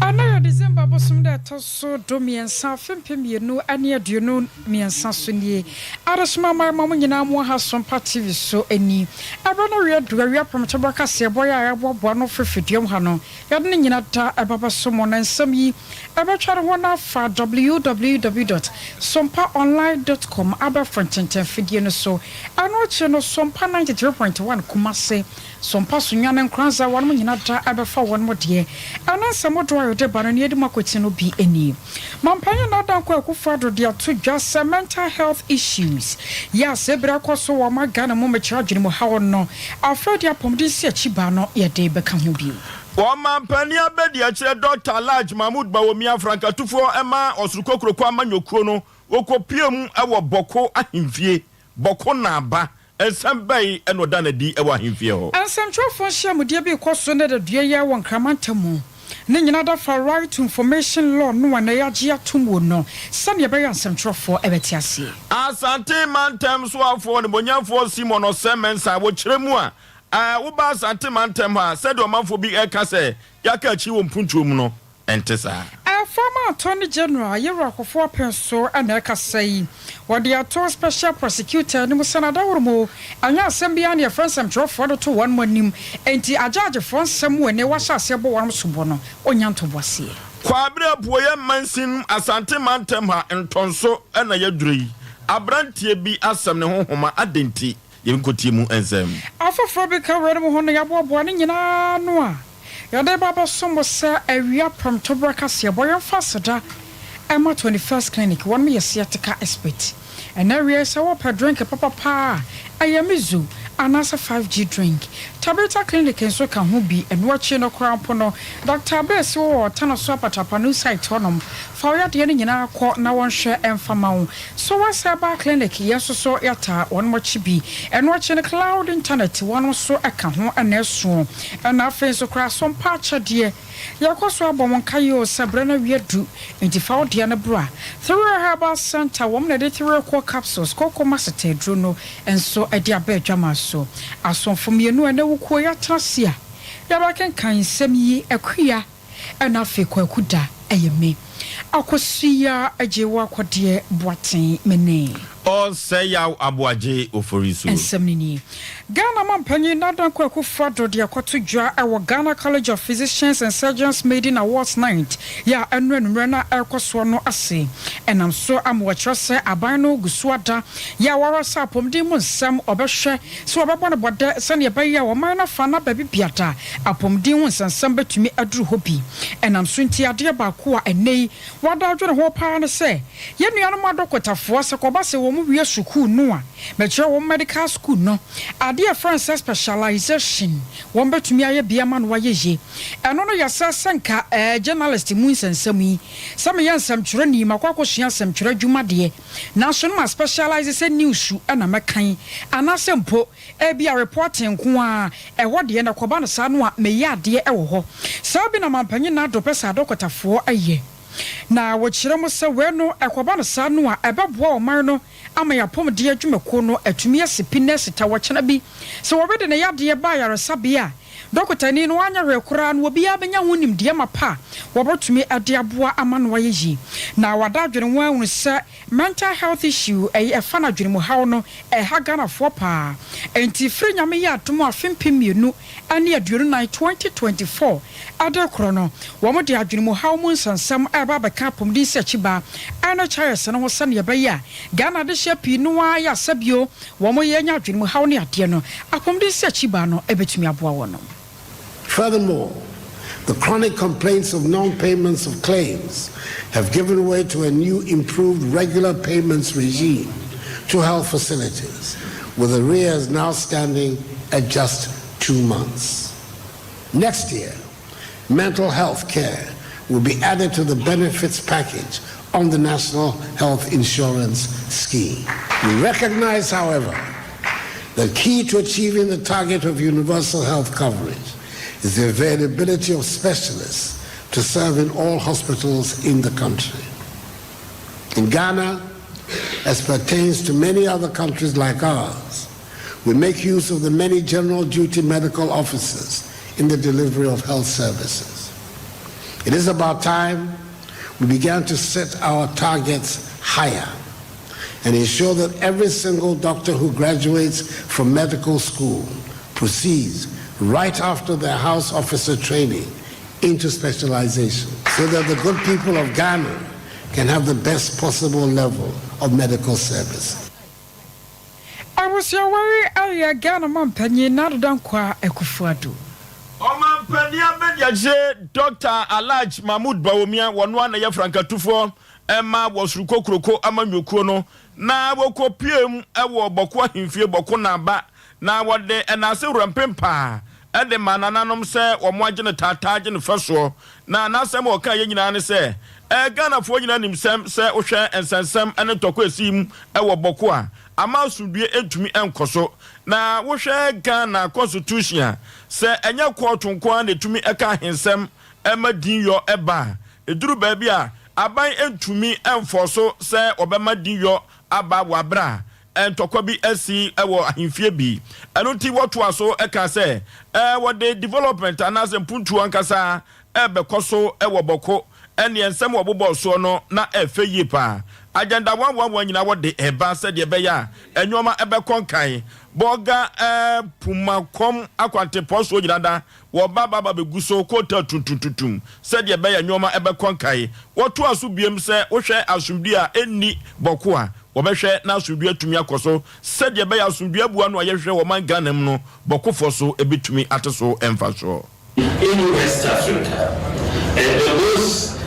Anaya December bosom da toso domiensa fempemienu ane aduonu miensa so nie arasma mama nyina mo ha Sompa TV so ani aba no we duawia pamchaba kase boy a bobo no fefedium ha no yade nyina ta ababa so mo na nsam yi abetware ho na fa www.sompaonline.com aba frontenten fidie no so ano che no Sompa 93.1 Kumase Sompa so nwane nkranza won nyina ta abefa won mo de anansa mo do de bano ne edima kweti no bi eni mampanya na dan kwa akufado de ato dwa mental health issues ya sebra kwaso wa magana mo me charge mo hawo no afrodi apomdi si achiba no ye de beka ho bi wa mampanya abedi a kire Dr. Laj Mahmoud Bawomia Franka tufo ema osurukokro kwa manyokuo no wokopiem ewo boko ahimfie boko na aba ensambai enoda na di ewo ahimfie ho ansamtwofo hia mudie bi kwaso ne de dua ya won kramantamu ne nyina da for right to information law no na ya gia tumo no sane be yansemtrofo ebeti ase asante mantem so afo ne bonyamfo Simon Osemensa wo kiremu a wo ba asante mantem ha said o manfo bi eka se yaka chi wo mpuntuom no entesa former Attorney General Yero Akufo Penso and eka say what the attorney special prosecutor ni musanada wormo anya asembia ne fransam trofo to one monim enti ajaje fransam we ne washa asebo wan sobo no onyanto bose kwabre apoye mansin asante mantem ha entonso na yadurei abrantie bi asem ne honhoma adenti yemkotie mu ensem afofo bi ka were mu hono yabobo ne nyina no a yade baba somo sa awia promtobra kase boyan fasada Emma 21st clinic one me yesiatika expert and area say wo pa drink papa pa ayamizu anasa 5G drink Tabeta clinic enso ka ho bi enwachi no krampo no Dr. Bess wo tanaso apatapa no site honom fa ya de ne nyina akọ na wonhwe emfama wo so wasaba clinic yeso so yata won mochi bi enwachi ne cloud internet won so aka ho aneso na afen so kra Sompa chade yakoso abom kayo sabre na wiedu enti fa ode na bra through herbal center wom na de through capsules koko masete dro no enso ade abadwama so asonfo mienu ene wuko ya trasia ya ba kan nsem yi akua na afi kwakuda eyeme akosia ajewa kwode boaten mene o say yaw aboaje oforiso ensemnini Ghana mampanyi nadan kwakufa do de akoto dwa ewo Ghana College of Physicians and Surgeons Maiden Awards night ya enrenumre na ekoso no ase enam so amwachose aban no gusuada ya warasa apomdi mu nsam obehwe so obebo no bode sane be ya wo man na fa na babi biata apomdi hu nsam betumi aduru hobi enam so nti ade ba ko a enei wada adwene ho pa ne se ye nuanom adokotafo se ko ba se wo mu wie sukuu no a mekire wo medical school no ade France specialization won betumi aye bia ma no wayeje eno no yasa senka journalist mu nsensam yi sam ye nsam twere ni makwakwo hia nsam twere dwuma de na so no specialize se news na mekan anase mpo bia reporting ko a eho de na koba no sa no a meyi ade ewo ho sa bi na mampanyi na do pesa dokotafo aye na wochire mo se we no ekoba no sa no a ebeboa o man no ama ya pom de adwumako no atumi asipiness ta wochena bi se wobede ne yade ba yaresabia dokotani no anya rekura no obi abenya honim de mapa wobotumi ade aboa ama no wayeji na wadadwene ho anu se mental health issue efa na dwene mu hawo no ha Ghana fo pa enti firi nyame ya atomo afempemienu ane aduonu 2024 ade kro no wo mo de adwene mu hawo mu nsansam eba beka pomdi se chiba ana chayese no ho sane ye ya Ghana de shepi no wa ya sabio wo mo ye nya adwene mu hawo ne ade no apomdi se chiba no ebetumi aboa wo no. Furthermore, the chronic complaints of non-payments of claims have given way to a new improved regular payments regime to health facilities, with arrears now standing at just 2 months. Next year, mental health care will be added to the benefits package on the National Health Insurance Scheme. We recognize, however, the key to achieving the target of universal health coverage is the availability of specialists to serve in all hospitals in the country. In Ghana, as pertains to many other countries like ours, we make use of the many general duty medical officers in the delivery of health services. It is about time we began to set our targets higher and ensure that every single doctor who graduates from medical school proceeds right after their house officer training into specialization so that the good people of Ghana can have the best possible level of medical service. I was your worry, I Ghana man penny, not done qua Ekufuadu. Oman Penia Mediaje, Dr. Alaj Mahmoud Bawumia, one year Franca Tufo, Emma was Ruko Kroko, Amanyukono, na woko PM, Ewo Bokwa Himfie Bokona Ba, na what day, and I say Rampempa, and the mananum say, or Mwajin Tatajin Faso, na Nasam or Kayan say, Ghana for himself, say Osha and Sansam and a Toko Sim, Ewo Bokwa. A mouse would be to me and Koso. Na woshe Ghana Constitution say enya kwotun kwan to me eka hensem ema din yo eba eduru baby a aban entumi enforso say obema din yo aba wabra entokwa bi asi ewo ahemfie bi eno ti woto aso eka say what the development anase mpuntu ankasa ebe koso ewo boko ene ensem obobo so no na efe yipa agenda 111 nyina wode eba said ye be ya enwoma ebe konkan boga pumakom akwante poso nyinada wo baba beguso kota tutututum said ye be ya enwoma ebe konkan woto aso biem se wo hwe asumdi a enni boko a wo be hwe na asumdi atumi akoso said ye be ya asumdi abua no ye hwe wo man ganem no boko foso ebetumi ateso emfaso in West Africa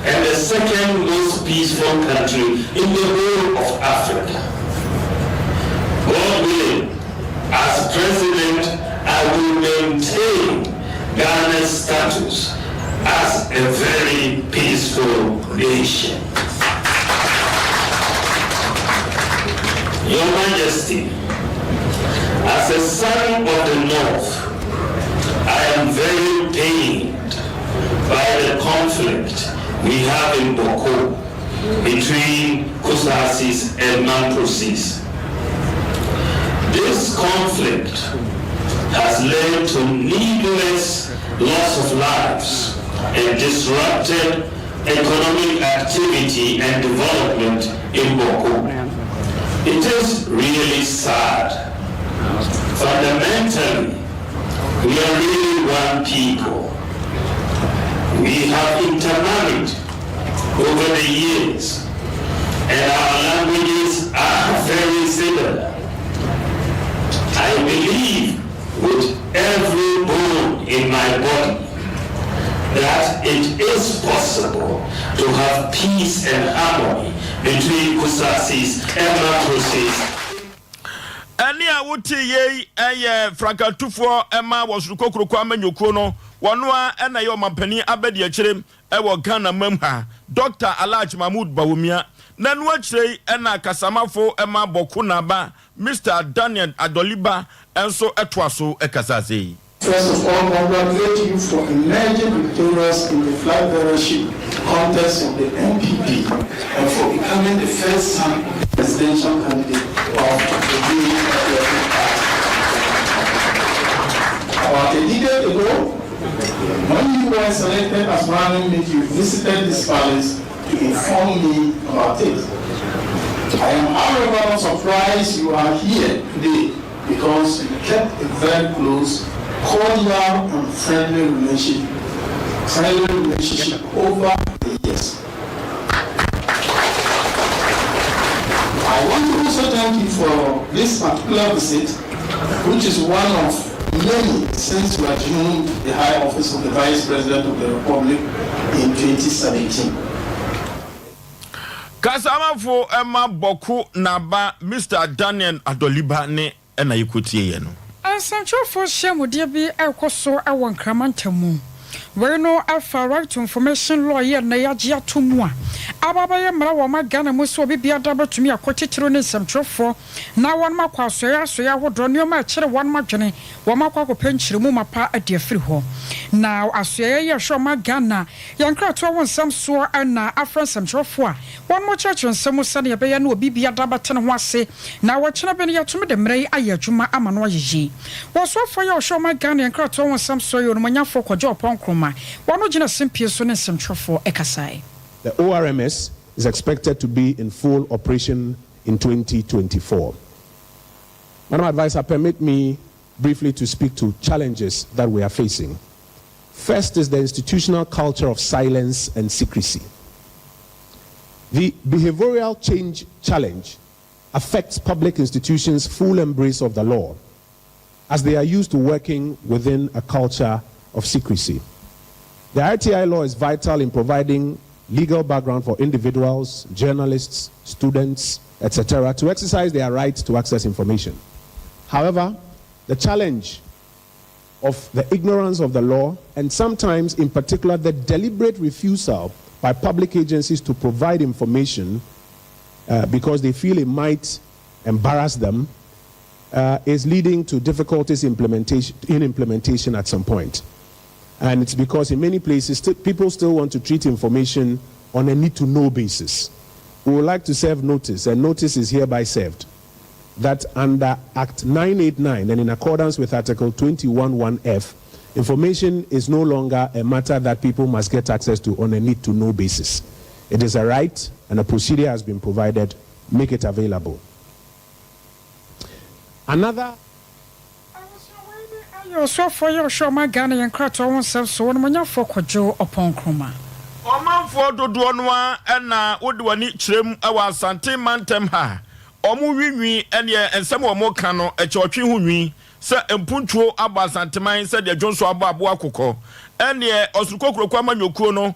and the second most peaceful country in the whole of Africa. God willing, as president, I will maintain Ghana's status as a very peaceful nation. Your Majesty, as a son of the North, I am very pained by the conflict we have in Boko between Kusasis and Mamprosis. This conflict has led to needless loss of lives and disrupted economic activity and development in Boko. It is really sad. Fundamentally, we are really one people. We have intermarried over the years, and our languages are very similar. I believe with every bone in my body that it is possible to have peace and harmony between Kusasis and Mamprosis. Ani a wuti ye eye Franca Tufo Emma was Rukokro Kwame Nyokrono wanwa ena yo mampani abedi akirem ewo Ghana mamha Dr. Alaj Mahmoud Bawumia nanu akire ena kasamafo Emma Bokuna ba Mr. Daniel Adoliba enso etwaso ekasase. First of all, congratulate you for emerging victorious in the flag bearership contest of the MPP and for becoming the first son presidential candidate of the Green Party. About a decade ago, when you were selected as running mate, you visited this palace to inform me about it. I am however not surprised you are here today because you kept a very close, cordial and friendly relationship over the years. I want to also thank you for this particular visit, which is one of many since you assumed the high office of the Vice President of the Republic in 2017. Kasamafo Emma Boku Naba Mr. Daniel Adoliba ne ena yikutie no. Ansanchofo hyemude bi ekoso awon kramantamu. We no alpha right to information lawyer na yaje atomu a ababaye mra wo magana mu so bibia da batumi akotitiro ne nsɛmtrofo na won makwasoya soya hodro ne ma kire won madwene wo makwakopankyire mu mapa adiafiri ho na asoya ye hwo magana yankrato won samso na afran nsɛmtrofo a won mo church nsɛm sane ye bɛya na obibia da batene ho ase na wo kyena bene yatumi de mrai aye adwuma ama no yeyi wo so fo ye hwo magana yankrato won samso ye no manyafo kwadwo pon Kroma. Wano Jina Simpie Sone Semtrofo Ekasai. The ORMS is expected to be in full operation in 2024. Madam Advisor, permit me briefly to speak to challenges that we are facing. First is the institutional culture of silence and secrecy. The behavioral change challenge affects public institutions' full embrace of the law, as they are used to working within a culture of secrecy. The RTI law is vital in providing legal background for individuals, journalists, students, etc., to exercise their right to access information. However, the challenge of the ignorance of the law, and sometimes in particular the deliberate refusal by public agencies to provide information because they feel it might embarrass them, is leading to difficulties in implementation at some point. And it's because in many places people still want to treat information on a need-to-know basis. We would like to serve notice, and notice is hereby served, that under Act 989 and in accordance with Article 21(1)(f), information is no longer a matter that people must get access to on a need-to-know basis. It is a right, and a procedure has been provided. Make it available. Another. So for your show, my Ghana and Krato oneself, so when you for Joe upon Kroma. Omanfo dodo noa na wodwani kyerem awa asante mantem ha. Omu winwi ene ensem omo ka no echotwe ho nwi se empuntuo aba asanteman se de dwonso aba abo akokọ ene osurukokro amanyokuo no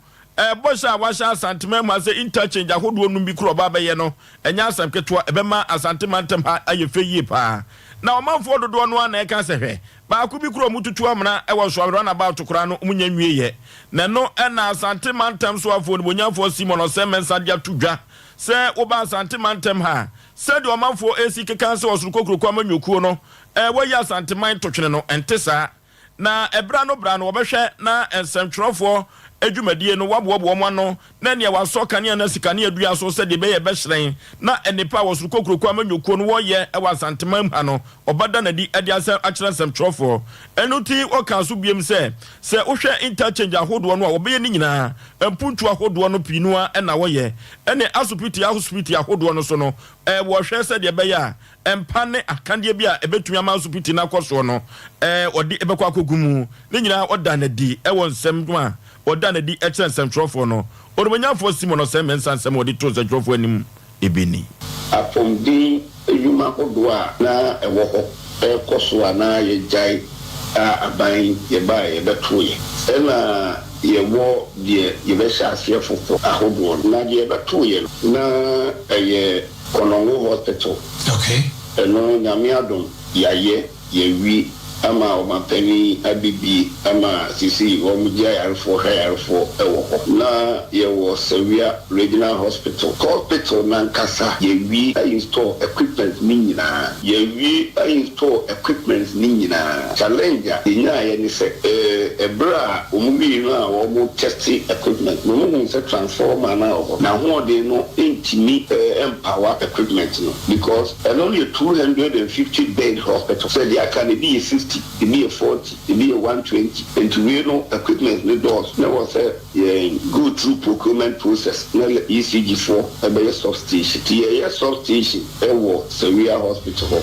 bosha washa asanteman ma se interchange ahodo no bi kro ba beye no enya asam keto ebema asante mantem ha ayefe yi pa na omanfo dodo noa na eka se hwe ba ku bi kro mututu amna e wo so awro na ba tokora no munya nwieye na no na asante mantem so afo no bonyafo simono se mensa dia tudwa se oba asante mantem ha se de omanfo esi keka se osurukokro amanyokuo no woya asante man totwene no entesa na ebra no obehwe na ensemtwerofo adwumadie no waboabo mo no na ne waso kane na sikane adua so se de be ye beheren na enipa wosurukokro amanyokuo no woye e wasante man ha no obada na di ade asem akere ensemtwerofo enuti okanso biem se wohwe interchange ahodo no a obeye ni nyina empuntu ahodo no pinua na woye ene asupiti ahodo no so no wohwe se de be ya empane akande bia ebetumi amanso piti na koso no odi ebekwa kogumu ne nyina oda na di ewo nsem do a oda na di echen nsem trofo no orumanyafo simono sem nsem odi to nsem trofo anim ebeni apomdi eyuma odo a na ewo ho koso na ye jai aban ye ba ye betoye ena yewo de ye be hyaase fofo ahodo na ye betoye na eye Konongo Hospital. Okay. No nyamiadom yaye yewi ama omapeni abibi ama sisi omujia yarfo hayarfo ewo na yewo Sevilla Regional Hospital na nkasa yewi install equipment nyina yewi install equipment nyina challenge nya ye ni se ebra omubi no a wo test equipment no mo se transformer na ho de no intimi empower equipment no because only a 250 bed hospital so they can be 60 it be a 40 it be a 120 and to know equipment no doors no was go through procurement process no ECG4 a substation the substation ewo Sevilla Hospital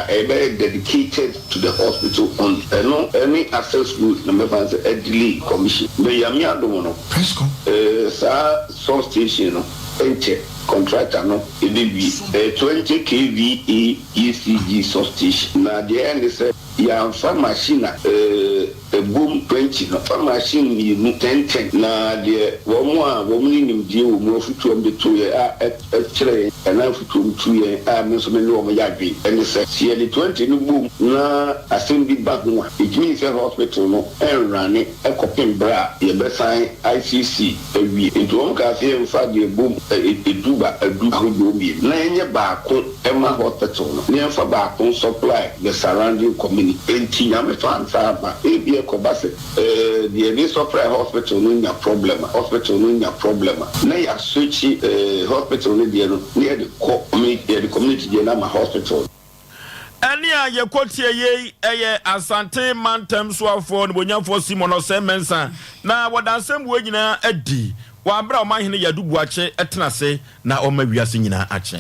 a very dedicated to the hospital on no any access route no members a delay commission me yami adomo sa substation no enche contractor no e be 20 kVA ECG substation na the end is ya machine a boom 20 no machine ni 10 na de wo ni nimdie wo mo futu am de to ye kire na futu mtu ye me so me wo mo ya gbe and say see the 20 no boom na assembly back no it means a hospital no run e kopin bra ye be sign ICC ewi into on ka fe mfa de boom eduba ahodo bi na enye baako ema hospital no ne mfa baako supply the surrounding community enti nyame fan ba e kobase the any supply hospital no nya problem na ya switch hospital no de no near the community the community de na ma hospital Ania ye kotie ye eye asante mantem soafo ne bonyamfo Simono Semensa na wadansem wo nyina adi wa bra o mahene yadubu ache etenase na o ma wiase nyina ache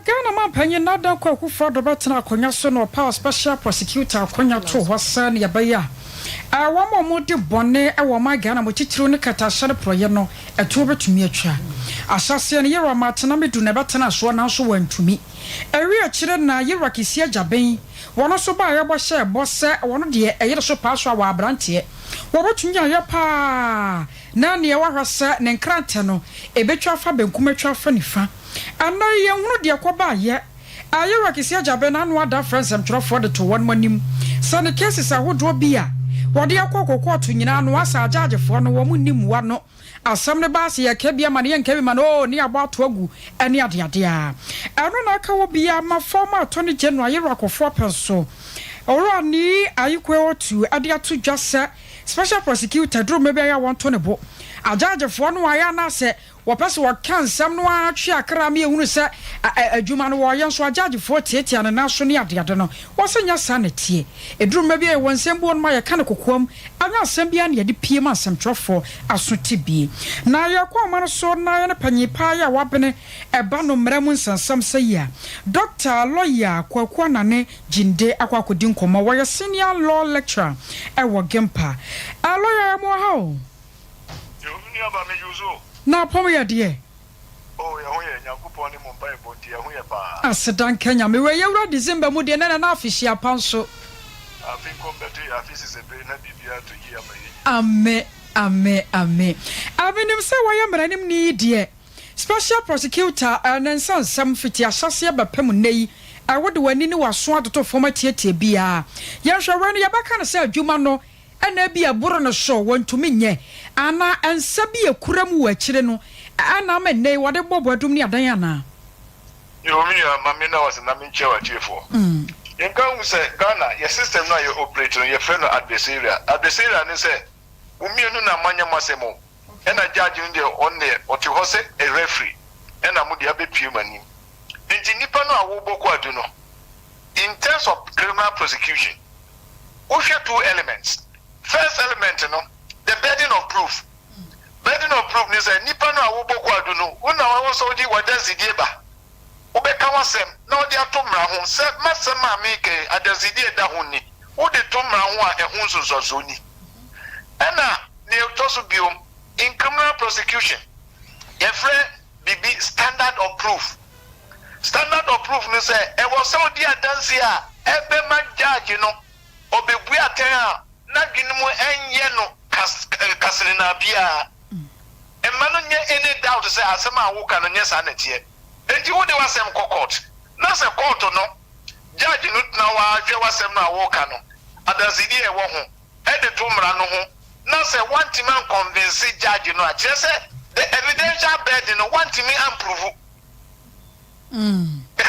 Ghana man panyin na dan kwa kufa do betena akonya so no power special prosecutor akonya to hosa ne yabaya wamo mo de bone e wo ma Ghana mo chichiro ne katahye ne proye no eto betumi atwa asase ne yero matena medu ne betena so na so wantumi ewi akire na yero kisia jaben wono so ba ye bo hye bose wono de eyere so pa so wa abrante wo betumi aye pa na ne wa hwasa ne nkrante no ebetwa fa benkumatwa fa nifa ana ye hunu de koba ye ayero kisia jaben na no ada friends am tro de to won manim sane cases ahodo bia wode akokoko to nyina no asa agagefo no wo munnim wa no asam ne ba se ye ka bia ma ne ye nka bi ma no ne abo ato agu ane ade a eno na aka wo bia ma former attorney general ayero akofo penso oro ani ayikwe otu ade ato dwase special prosecutor dro mebe ya won to ne bo agagefo no aya na se wo pese wo kan sam no atwe akra me ehunu se adwuma no wo ye so agagefo tietia na so ne ade no wo se nya sanete edrum ma bia won sem bo no ma ye kan kokoam anya asem bia ne ye de pie ma asem trofo asoti bi na ye kwa ma no so na ye ne panyipa ya wabene eba no mramu nsansam sayia doctor lawyer kwakwa nane jinde akwakodi nkoma wo ye senior law lecturer e wo gempa a lawyer mo ha o yo ba me yuzo na pomo ya de oh ya ho ye nyankopon ni mo bai bo ya ho ye ba asedan Kenya me we yewra December mu de na afihia panso afin ko beti afisi se be na bibia to yi amen aminim se wo ye mranim ni de special prosecutor nansan sam fiti asase ba pem nei awode wani ni waso adoto format tietie bia ye hwere no ye baka na se adwuma no ana bia boro no so wontumi nye ana ansa bia kuram wa kire no ana ma nei wode bobodum ni adan ana yo mi ya mami na was na mi chewa chefo yenka hu se Ghana your system na your operator your friend adversarial ni se umienu na manya masemo ena judge ndi on the otihose a referee ena mu dia bepie mani nti nipa no awoboko adu no in terms of criminal prosecution we have two elements. First element, the burden of proof. Burden of proof is a nipa no awoboko adu no. Una wa so di wadazidie ba. Ubeka wasem na odi atomra ho se masema meke adazidie da ho ni. Odi tomra ho a ehun soso ni. Ena ne toso biom in criminal prosecution. Every bibi standard of proof. Standard of proof ni say e wo so di adansi a ebe ma judge no obebu aten a na dwenimu enye no kasene na bia emma no nye any doubt say asema awoka no nye sa na tie enti wo de wasem court na se court no judge no na wa hwe wasem na awoka no adazidi e wo ho e de to mra no ho na se want man convince judge no a kire say the evidential burden no want me improve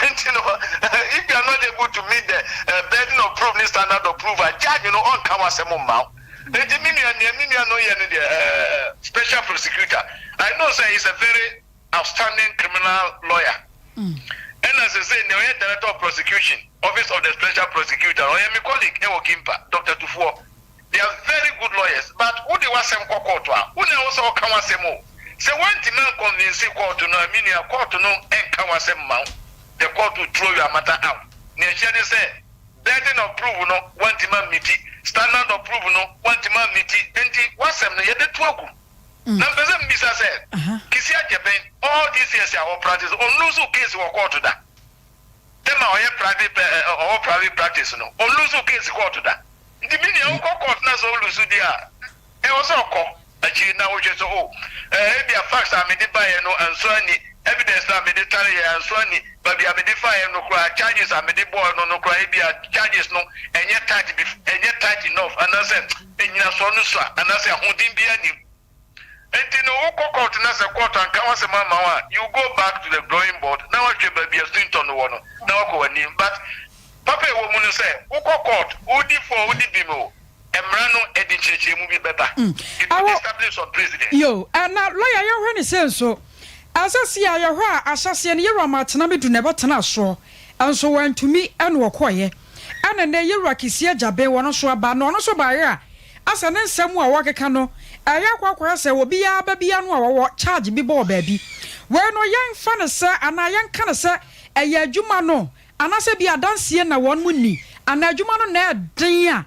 if you are not able to meet the burden of proof, standard of proof, judge on Kawasemo Mao. The special prosecutor. I know say he's a very outstanding criminal lawyer. And as I say, the director of prosecution, office of the special prosecutor, or my colleague, Ewo Gimpa, Dr. Tufuo, they are very good lawyers. But who they was some court, who they also Kawasemo. So one thing convince court to know, I mean, a court to know and Kawasemo. The court will throw your matter out. Nation say, burden of proof no one man meet standard of proof no one man meet enti wasem no ye de tuaku. Number them bisa said, Kisia Japan, all these years our practice on lose case or court to that. Them our private practice no on lose case court to that. The meaning of court na so lose dia. E also call actually now we just be a facts I made by no and so any evidence na me de tare ya so ani but be identify no kra charges am de boy no kra e bia charges no enye tight enough and I said enyina so no so and I say hodin bia ni enti no wo court na se court an kan wase mama wa you go back to the drawing board now what you be a Stinton no no na ko wani but papa wo mu no say wo court odi for odi bimo emra no edi cheche mu bi beta it will establish on president yo and now lawyer you when he says so asasi ayahwa asase ne yero matena medu ne betena so and so went to me and wakoye and then you rakisia jabe one so aba no so ba ya asa ne nsɛm a wɔkeka no ɛyɛ kwakwa sɛ obi ya ba bia no a wɔwɔ charge bi bɔ baabi we no yɛmfa ne sɛ ana yɛnka ne sɛ ɛyɛ adwuma no ana sɛ bi adansie na wɔn mu ni ana adwuma no na ɛden a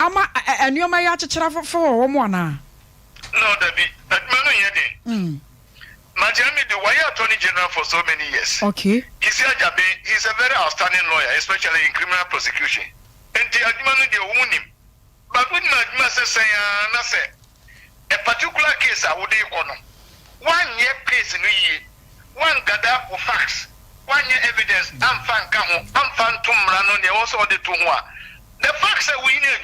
ama ɛnneɔma yɛ akyekyera fofo wɔ wɔn ana no dabi adwuma no yɛ den Majami the why attorney general for so many years. Okay. He's a very outstanding lawyer, especially in criminal prosecution. And the argument they won him. But when Majima says, a particular case I would econo. 1 year case in a year, one gather of facts, 1 year evidence, I'm fan Tumrano, they also the Tumwa. The facts that we need,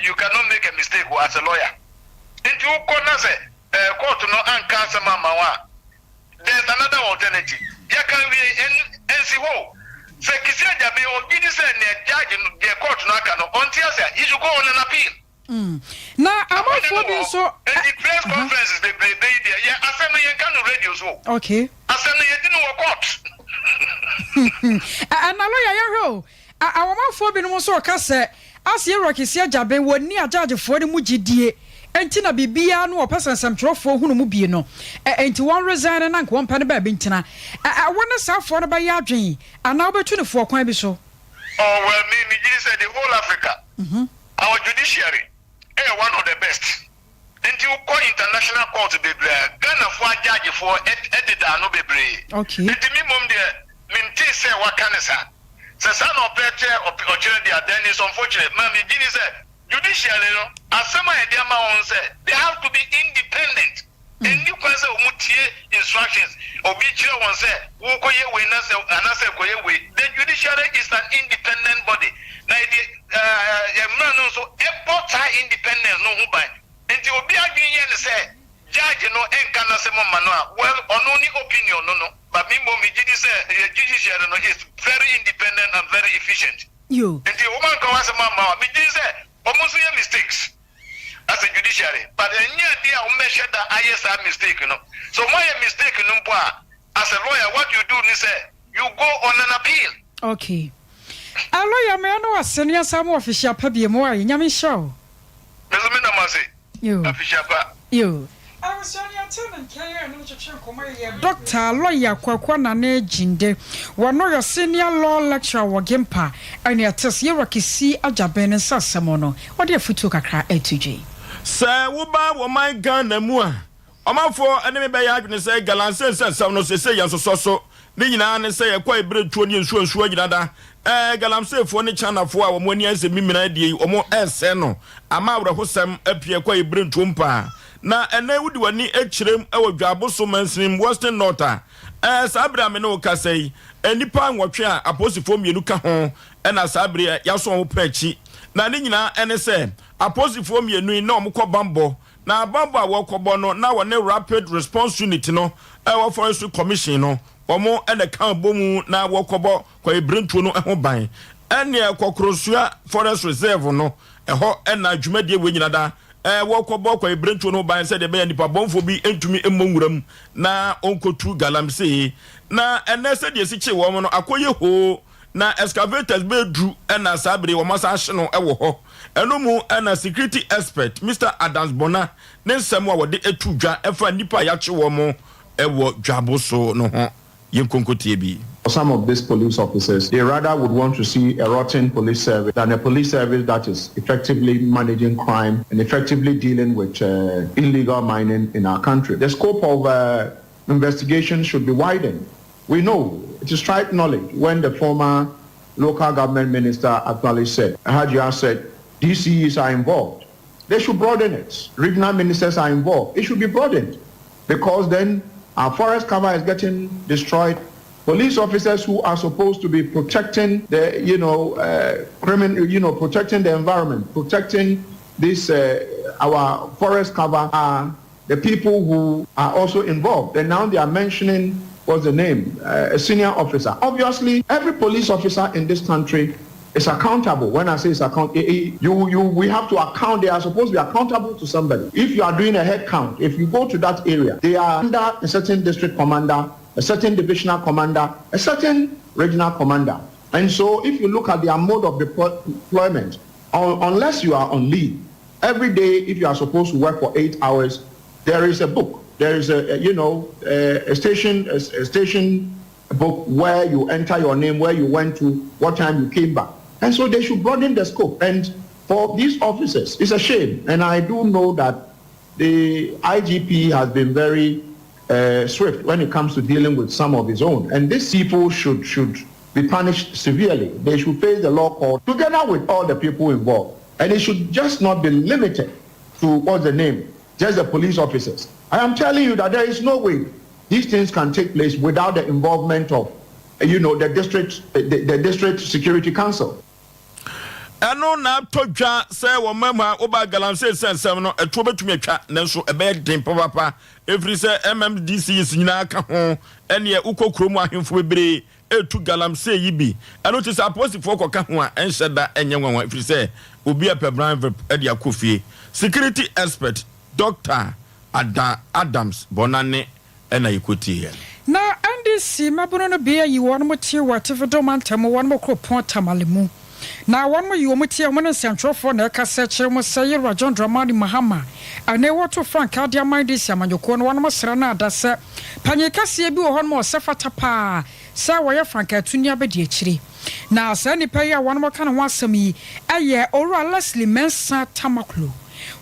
you cannot make a mistake as a lawyer. And you corner say, court no anka sama mawa. There's another alternative. Ya can be NCO. Say kisia jabe o bidi say ne judge the court no aka no until say you should go on an appeal. Na amafo bi so and the press conferences they there. Yeah, asem no yen kan no radio so. Okay. Asem no yen no court. And na lawyer ya ho. Awamafo bi no so ka say asie rokisia jabe woni ajage fo ni mu gidie. Enti na bibia no opesa samtwerofo hunu mu bie no enti won resign na nko pane ba bi ntina wona safo no ba ya adwen ana obetu ne fo kwan bi so oh well me say the whole Africa our judiciary one of the best enti we call international court be Ghana for judge for edida no bebre okay enti me mom de minti say wakanesa say san opete ochire dia then is unfortunate man me say judiciary no asema e dia ma won say they have to be independent and you can say omutie instructions obi kire won say wo koye we na say anase koye we the judiciary is an independent body na the man no so important independence no hu ban enti obi adwen ye ne say judge no enka na say mama no well ono ni opinion no but me mo me say judiciary no is very independent and very efficient you enti woman ka wa say mama me say almost your mistakes as a judiciary, but any idea measure that I have mistake, you know. So my mistake no as a lawyer, what you do is you go on an appeal. Okay. A lawyer may know a senior some official pabby more in Yami show. You official you. I was Doctor Lawyer Kwakwana ne Jinde. One of your senior law lecturer Wagimpa and your test Yerakisi Ajaben and Sasamono. What do you futu kakra A2J? Sir, Wuba, my gun and mua. Oma for enemy by Agnes say Galansen says some no say yan so. Nina say a quite bread 20 and sure yada. Galam say for any channel for our money as a mimina di or more as seno. Amara Hosam appear quite bread tumpa. Na ene wudi wani echirem ewo dwabo so mansim Western North sabra me no ka sei enipa nwotwe a aposifo mienu ka ho na sabra yaso ho pachi na ne nyina ene se aposifo mienu na omkọ bambo na bambo a wokọbọ no na wone rapid response unit no ewo forestry commission no omo ene kan bomu na wokọbọ kwa ebrentuo no ho ban ene kokrosua forest reserve no eho ena dwumadie we nyina da wokobo kwa ibrentu no ban said be nipa bonfo bi entumi emmowuram na onkotu galamse na ene said yesiche wo no akoye ho na excavators be dru na sabre wo masa hye no ewo ho enomu na security expert Mr Adams Bona ne nsem a wode etudwa efa nipa ya che wo mo ewo dwaboso no ho yenkonkotie bi. Some of these police officers, they rather would want to see a rotten police service than a police service that is effectively managing crime and effectively dealing with illegal mining in our country. The scope of investigation should be widened. We know, it is trite knowledge, when the former local government minister actually said, Hajia said, DCEs are involved. They should broaden it. Regional ministers are involved. It should be broadened because then our forest cover is getting destroyed. Police officers who are supposed to be protecting the, protecting the environment, protecting this, our forest cover, are the people who are also involved. And now they are mentioning, what's the name, a senior officer. Obviously, every police officer in this country is accountable. When I say it's accountable, we have to account. They are supposed to be accountable to somebody. If you are doing a head count, if you go to that area, they are under a certain district commander, a certain divisional commander, a certain regional commander. And so if you look at their mode of deployment, unless you are on leave, every day if you are supposed to work for 8 hours, there is a book. There is a station book where you enter your name, where you went to, what time you came back. And so they should broaden the scope. And for these officers, it's a shame. And I do know that the IGP has been very swift when it comes to dealing with some of his own. And these people should be punished severely. They should face the law court together with all the people involved. And it should just not be limited to, what's the name, just the police officers. I am telling you that there is no way these things can take place without the involvement of, the district security council. Eno na todwa say wo mama oba galamse sensem no eto betumi atwa nanso ebe den papa every say MMDC is nyina ka ho ene ukokro mu ahemfo bebre etu galamse yi bi eno ti suppose for koka ho a enhyeda enye nwanwa every say obi apebran e dia kofie security expert Dr. Adams Bonane ena yikoti here na NDC mabono no bia yi won mo tie whatever man tamo won mo kropon tamalemu na one more you mutia woman central for na kasa kire mo say John Dramani Mahama ane woto Frank Adia mind this amanyoko no one mo sra na adase panye kase bi wo hon mo sefata pa say wo ye Frank Atunia be de akire na say ni pa ya one mo kana ho asam yi eye Owura Leslie Mensa Tamaklo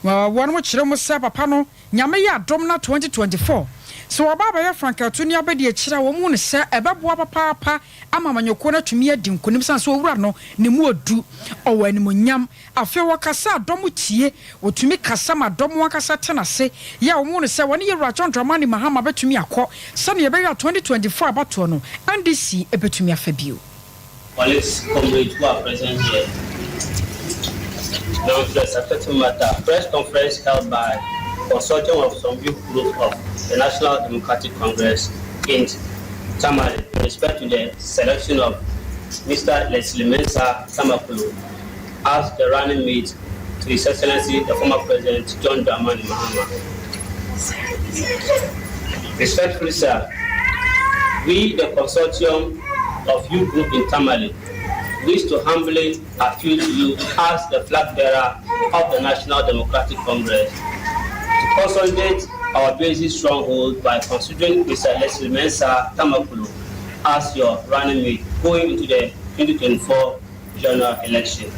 one mo kire mo say papa no nyame ya adom na 2024 so baba ya Frank Atunia be de akira wo mu ne se ebeboa papa amamanyoko na tumi adi nkonim san so owura no ne mu odu owani monyam afi wo kasa adom tie otumi kasa madom wakasa tenase ya wo mu ne se woni ye John Dramani Mahama betumi akọ sane ye be ya 2024 abato no NDC ebetumi afabio Colleagues, comrades who are present here. Now, the subject matter press conference held by consortium of some youth groups of the National Democratic Congress in Tamale with respect to the selection of Mr. Leslie Mensa Tamaklo as the running mate to His Excellency the former President John Dramani Mahama. Respectfully, sir, we, the consortium of youth group in Tamale, wish to humbly appeal to you as the flag bearer of the National Democratic Congress to consolidate our basic stronghold by considering Mr. Leslie Mensa Tamaklo as your running mate going into the 2024 general election.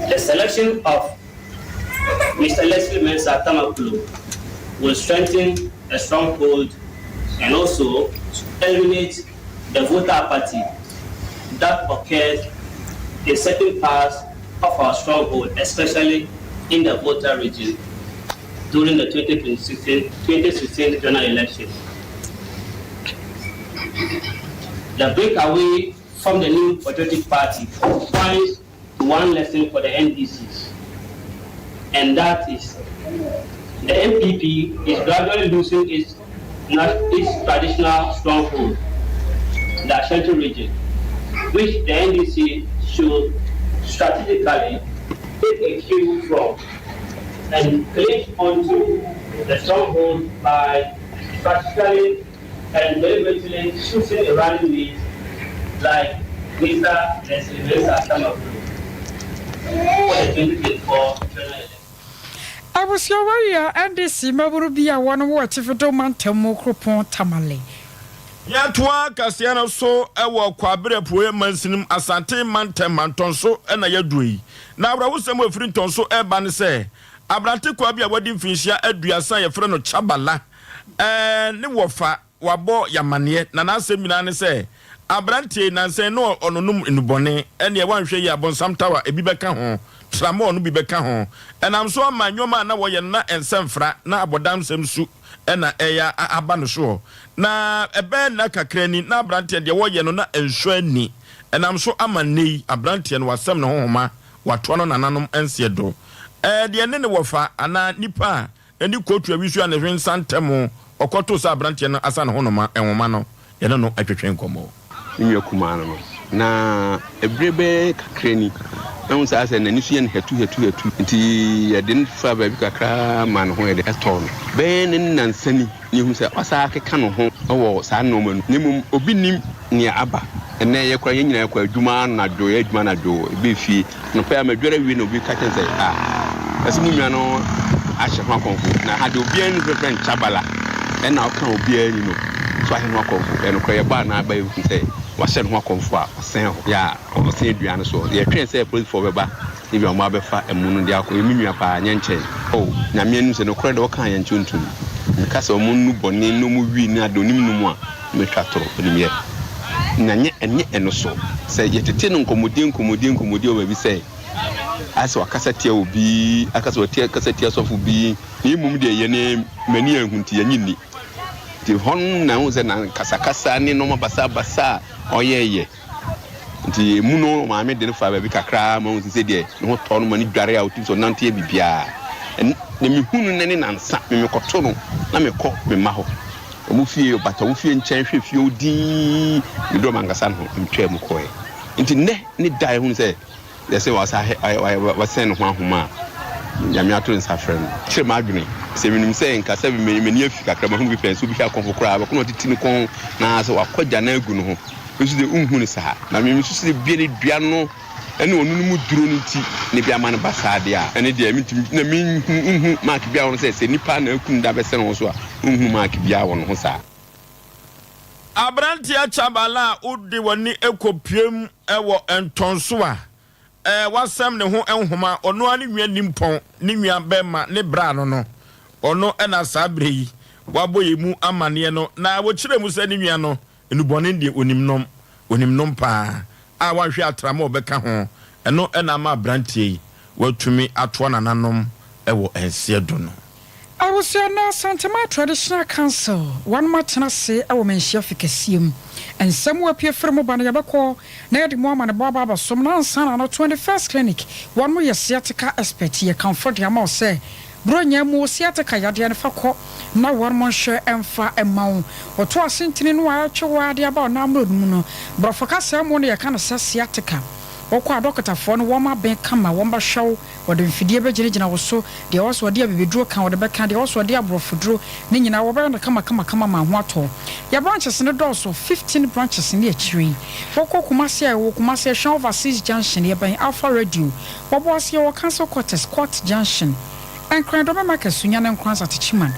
The selection of Mr. Leslie Mensa Tamaklo will strengthen a stronghold and also eliminate the voter apathy that occurs in certain parts of our stronghold, especially in the voter region during the 2016 general election. The breakaway from the new patriotic party points to one lesson for the NDCs, and that is the MPP is gradually losing its traditional stronghold, the Ashanti region, which the NDC should strategically take a cue from and cling onto the stronghold by practically and deliberately choosing a running mate like Mr. Leslie Mensa Tamaklo for the 2024 general election. I was your warrior and this Maburubia one watch if you don't want to mokropon tamale. Yatwa Kasiano so ewo kwabere poe mansinim asante mantem mantonso ena yadui na abra wosem afiri ntonso eba ne se abrante kwa bia wadi mfinhia aduasa ye frɛ no chabala ne wofa wabo yamane na na asɛmina ne se abrante nansen no ononum enubone ene ye wanhwe ye abonsam tawa ebi beka ho tramo no bi beka ho enam so amanyoma na wo ye na ensemfra na abodam semsu ena eya aba no so na ebe na kakrani na abrante de wo ye no na enhwo ani enam so amanei abrante no wasem no hohoma wato no nananom ense do de ne wofa ana nipa eni kotu awisu ana hwen santemo okoto sa abrante no asa no honoma enwoma no ye no atwetwen komo nwa kumano no na ebrebe kakrani na unsa ase na nisu ye hetu nti ye den fa ba bi kakra man ho ye de ton be ne nansani ni hu se asa akeka no ho wo sa no manu ni mum obi nim ni aba ene ye kwa ye nyina kwa adwuma na do ye adwuma na do be fi no pa ma dwara wi no bi ka chen say asimu nwa no ahye ho akonfo na ade obi an friend chabala ena oka obi ani no so ahye ho akonfo eno kwa ye ba na aba yu say wa shen ho akonfo a sen ho ya o sen aduane so ye twen say police for beba ni bi o ma befa emunu de akọ emi nwa pa anya nche na me enu se no kore de o kan anya nchuntum nka se o mu boni no mu wi ni adonim no mu a me twatoro onim ye na nye eno so se ye tete no nkomodi o ba bi say asa wakasa tia obi akasa tia sofu bi ni mum de ye ne mani ahunti ye nyini ti hon na ho se na kasa ni no basa oyeye nti mu no ma me de fa ba bi kakra ma ho se de no to no mani dware a otim so nante bibia ne mi hunu ne ne nansa me koto no na me kɔ me ma ho omu fie obata wo fie nkyɛn hwɛ fie odi me do mangasa no ntwa mu kɔe nti ne dai hunu se they say was send ho ahoma ya me ato nsa frɛ no kyerɛ ma adwene sɛ minim sɛ nkasa bi meni afi kakra ma hu bi pɛn so bi hwa kɔnfo kora ba kono titi ne kon na sɛ wakɔgya na agu no ho esu de unhu ne saa na me so bi ne dua no ɛne onu mu duro no ti ne bi ama ne basade a ɛne de mitim na me unhu mark bia won sɛ nipa na akun da bɛsɛ no so a unhu mark bia won ho saa Abrantia Chabala udi wani ekopiem ewo entonso a wasam ne ho enhoma ono ani nwa nimpon ni nwa bema ne bra no ono ena sabre yi waboye mu amane no na wo kire mu sani nwa no enubone de onimnom pa a wahwe atrama obeka ho eno ena ma Abrantia yi watumi ato nananom ewo ense do no I was na Santama Traditional Council. One match say I will mention Fikasium. And some will appear from Banabako, Ned Mormon and Baba, some non-son on the 21st clinic. One way a sciatica expert here comfort your mouth say. Bronya mo sciatica yadian fako, now one more share and far and mount. Or two sintin wire chawadi about Namud Muno. But for Cassamoni, I can't say sciatica. Okwa doctor for no warmer bank kama womba show or the fidie begina was so they also dear be draw can or the back they also dear bro for draw nin na wobanda kama ma hoato ya branches in the doors so 15 branches in the tree woko kumase show overseas junction here by Alpha Radio wobos your council quarters court junction and crime market sunya na nkransa at Chiman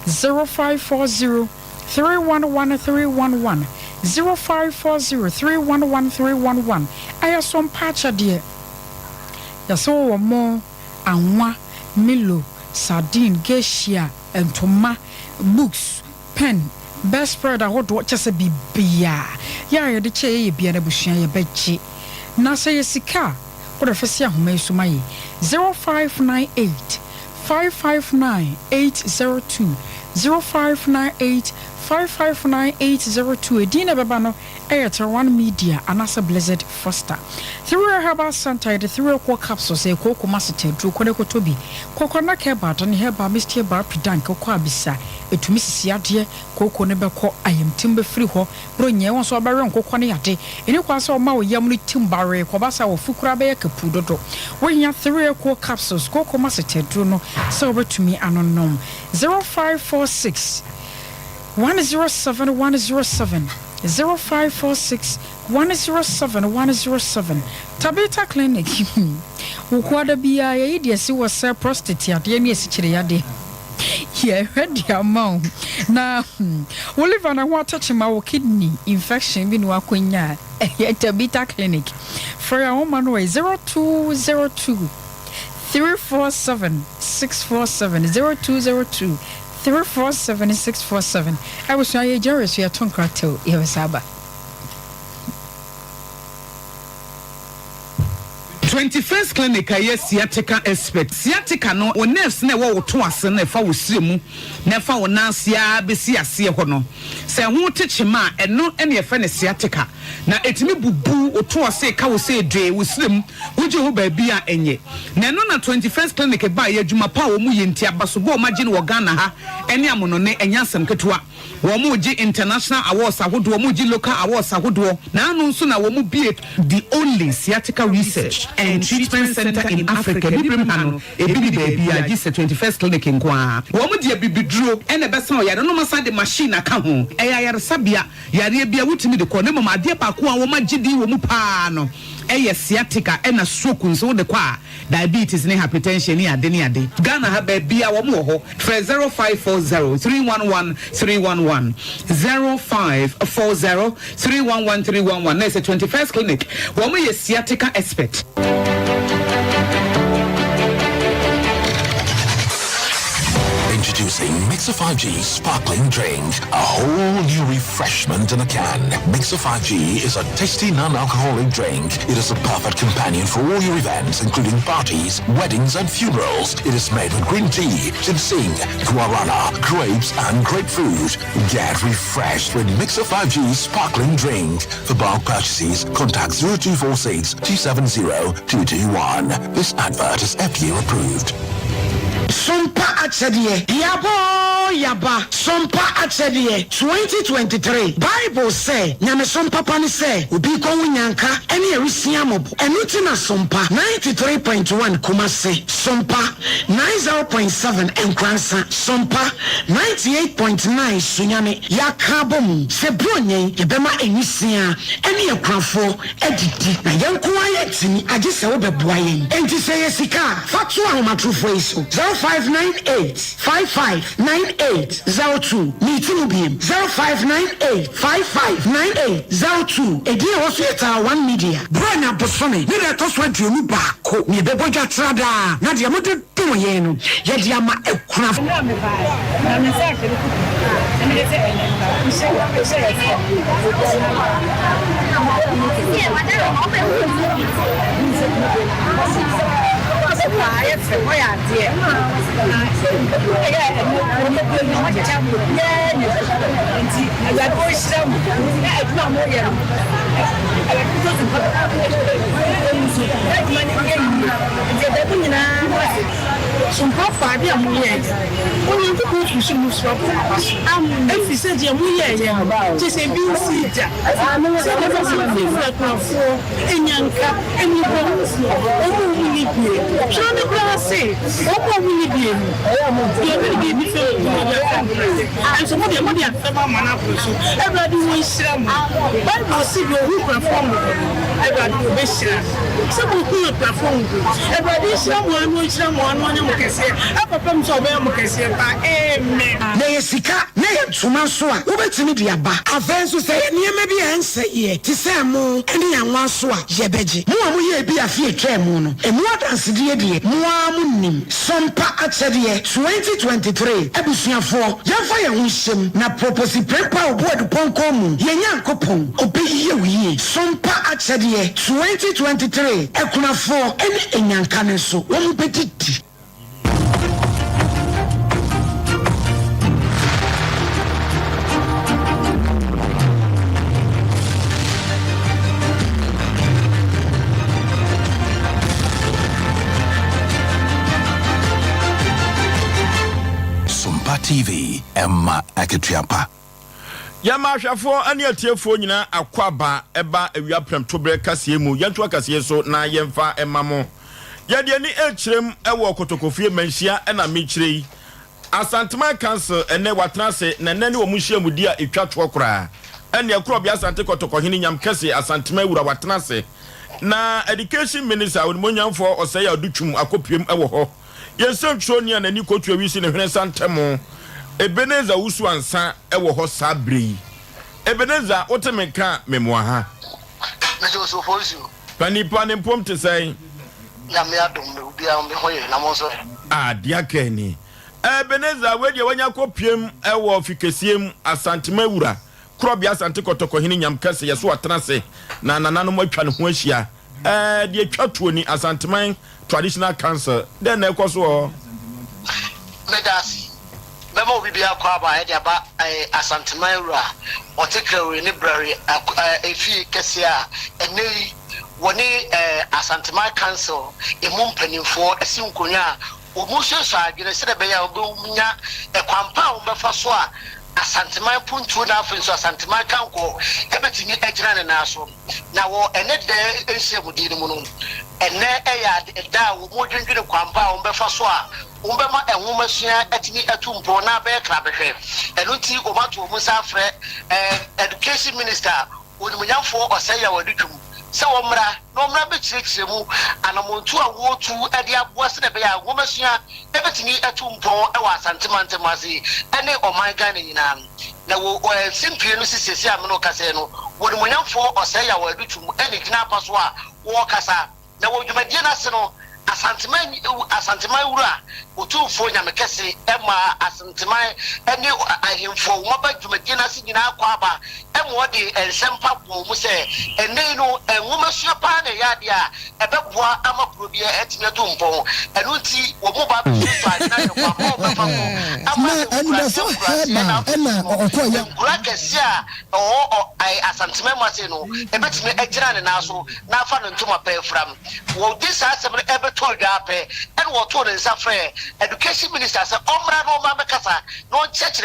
0540 311 0540-311-311. I have some patch dear. Yaso more anwa, milo, sardine, geishia, and toma, books, pen, best spread. I would watch us a bibia. Ya the chair be an abushan ya bechi. Nasa yesika. What a facia who may sumai 0598 559 802 0598 559-802 Edina Babano Airtel One Media Anasa Blizzard Foster through a herbal center the 3 o'clock capsules a cocoa massate drew Koneko Tobi Kokona Kebat and herba Mr. Bar Pidank Kwabisa to Mrs. Yadia Coco Nebeko I am timber free ho Brunya was so baron Kokoniate and it was all Maui Yamuni Timbare Kobasa or Fukrabe Kapudodo when you have 3 o'clock capsules Coco Massate drew no sober to me unknown 0546 107 107 0546 107 107 Tabita Clinic Ukwada biya ya idi si wasa prostate ya de ni esichire ya de yeah ready amount na Oliver na wa touch ma kidney infection bi no akonya Tabita Clinic for your woman way 0202 347 647 0202 347-647. I was trying to jealous your tongue crackle, Evasaba. 21st clinic aye sciatica expert sciatica no o nerves na wo to ase na fa wo siremu na fa wo nansia besi ase ho no se ho techima eno ene ye fa ne sciatica na etimi bubu o to ase ka wo se dwe wo siremu wo je ho ba bia enye na eno na 21st clinic ba ye adwuma pa wo mu ye ntia baso bo magine wo Ghana ha ene amono ne enyasem ketewa wo mu ji international awards ahodo wo mu ji local awards ahodo na anu nso na wo mu be the only sciatica research and treatment center in Africa. Bibrimano, a baby baby, I just 21st clinic in Kwa. Woman, dear baby drew, and a best of no masada the machine. I come home. Aya Sabia, Yarabia, with me the corner, my dear Pakua, woman, Gidi, Womupano. Aya sciatica and a stroke on so the qua. Diabetes, and hypertension, near Denia Day. Ghana have a beer or more. 0540 311 311 0540 311 311. There's a 21st clinic. Woman, a sciatica expert. Introducing Mixer 5G Sparkling Drink, a whole new refreshment in a can. Mixer 5G is a tasty non-alcoholic drink. It is a perfect companion for all your events, including parties, weddings, and funerals. It is made with green tea, ginseng, guarana, grapes, and grapefruit. Get refreshed with Mixer 5G Sparkling Drink. For bulk purchases, contact 0246 270 221. This advert is FDA approved. Sompa Achadie, Yaba, Sompa Achadie, 2023. Bible say, Nyame Sompa Pani say, Ubi Konyanka, any Risiamob, and Nutina Sompa, 93.1 Kumase, Sompa, 90.7 Nkransa, Sompa, 98.9 Sunyame, Yakabom, Sebronye, Yabema Enisia, any Akrafo, Editi, na Yankuayetini, I just saw the boy, and to say Sika, Fatua Matrufoiso, 0598 559802 meeting beam 0598 559802 edi hospital 1 media brana bosome ni reto so aduonu ba ko ni beboja trada na de amode to ye no ye de ama ekuna na me say ke ku na me say Sompa Achadie 2023 Ebusuafo Yamfa ye hunhyem na proposi prepa obodu ponkomu yenyankopon obeyiye wiye Sompa Achadie 2023 ekunafo ene enyankane so wo petiti TV Emma Aketiapa. Yama hwafo ane atiefo nyina akwaba eba ewia prem tobre kasie mu yantu akasie so na yemfa emamo. Yade ani echirem ewo kotokofie manhia na mechirei. Asantema council ene watranse na nani wo muhia mudi a etwatwo kora. Ene akrobia asante kotokohini nyam kese asantema wura watranse. Na education minister wonmonyamfo osaya odutwum akopiem ewo ho. Yensem chonia na ni kotu awisi ne hwene santemo Ebeneza usu ansa ewo ho sabrei Ebeneza otemeka memwa ha Mejo so polisi Panipa ne mpom te sai ya me adom me bia me hoye na mo so dia kani Ebeneza wedi wanya kopiem ewo fikesiem asantema wura krobia asante kotoko hini nyamkase yeso atrase na nananom atwa ne ho ahia the Chatwini Asanteman Traditional Council, then there was all. Medasi, Memo will be a quaba at Asanteman, or take a library, a fee Cassia, and nay, one Asanteman Council, a mumpany for a Sunkunya, Umusha side, you said a bear, a compound before. Asanteman puntu na afenso asanteman kanko ebetimi ejira ne naso na wo ene de ensemudi ni mu no ene eya da wo modwendwene kwampa wo befa so a wo bema enwoma sua etimi etumpo na be kra behwe eno ti o mato mu safre education minister onimunyamfo osaya wadutwum se wo mra no mra be chirekire mu anamontu a wo tu ade aboa se na be ya wo masua ebetimi etumpo e wa asanteman temase ene o man Ghana nyina na wo simpie no sisesi ameno kase no onimunyamfo osaya wadutwum ene kina paso a wo kasa na wo dwumadie na se no asanteman wura otufo nyamekese ema asanteman ene ahemfo maba dwumadie na se nyina akwa aba emo de ensempa bo mu se ene no enwomasua pa na yade a ebeboa amakrobia etime tumpo eno ti wo mu ba fa na ne kwa mo ba fa so ama okoya kura kese a asanteman ma se no ebetime egira ne na so na afa no ntoma pa fram wo dis asem told ape and what told in Safre education minister said omra no ma bekasa no church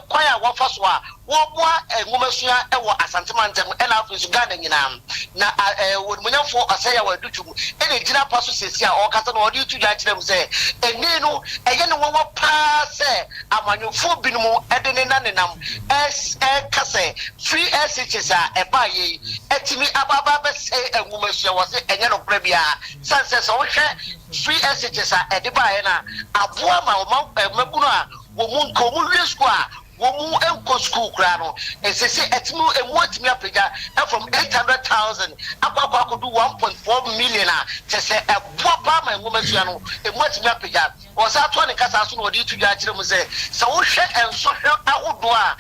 choir wa faswa wo boa enwomasua e wo asantemantam e na afi so Ghana nyina na wo munyamfo asaya wa dutum e na gina paso sesi a o kasa na odi tu ja kire mu se eni no eye ne wo pa se amanyofo binumu e de ne nanenam kase free SHS a e ba ye etimi ababa be se enwomasua wo se enye no probia sanse so wo free SHS a e de ba ye na aboa ma o mabuno a wo mu nko mu risku a womu enko school krano esese etimu emwatimi apega from 800,000 akwa do 1.4 million a tese ebopa ma enwomasua no emwatimi apega osa to ne kasa so no odi tu gya kire mu se wo hwe enso hwe ahodo a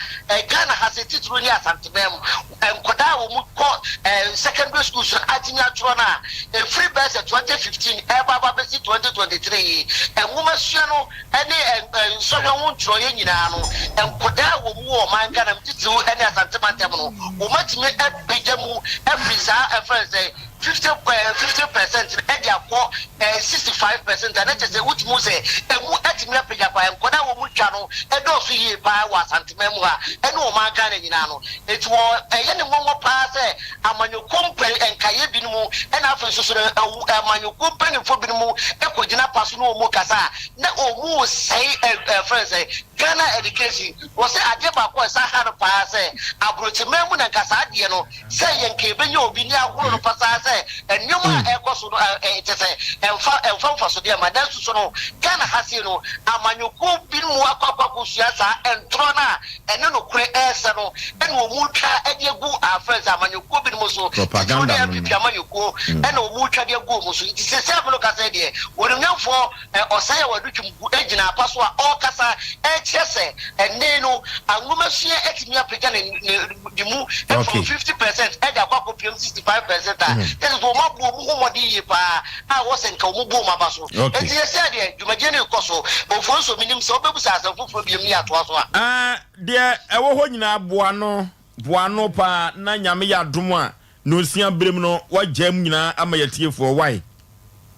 Ghana has a titulu ni asantemem enkoda wo mu ko secondary school so atinya tro na free bus 2015 eba besi 2023 enwomasua no ene enso hwe wo tro ye nyina no koda wo mu o man Ghana mtiti wo ene asanteman no wo matime ebija mu efisa efrese 50% edi akọ 65% and it say which mu say emu etimi apega kwa enkoda wo mu twa no edo so yie pa wa asanteman mu ha ene o man Ghana nyina no eti wo eye ne nwo pa se amanyokompe enkaye binumu ena afa so so amanyokompe ne fo binumu ekogina paso no mu kasa na o mu say friends Ghana education was ade ba ko sa har pa se abrochema mu na kasa ade no se yenke benye obi ni agoro no pasa se enyoma ekoso no tese emfa so de ma dan so no Ghana hase no amanyoko bi mu akwa kusuasa entro na ene no kure ese no ene o mu twa ade gu afresa amanyoko bi mu so propaganda amanyoko ene o mu twa de gu mu so tese se amno kasa de wonnyamfo osaya wadutwum ejina paso a o kasa chese eneno angumasia etimi apega dimu from 50% eda kwa kopium 65% that is what mabu mu modi ye pa a wosenka mu bu mabaso enti yesi ade dwumaje ne koso ofonso minim se obebusa asafufo biem ni ato so a de ewo ho nyina boano pa na nyame ya dom a no sia brem no wajam nyina amayatiefo why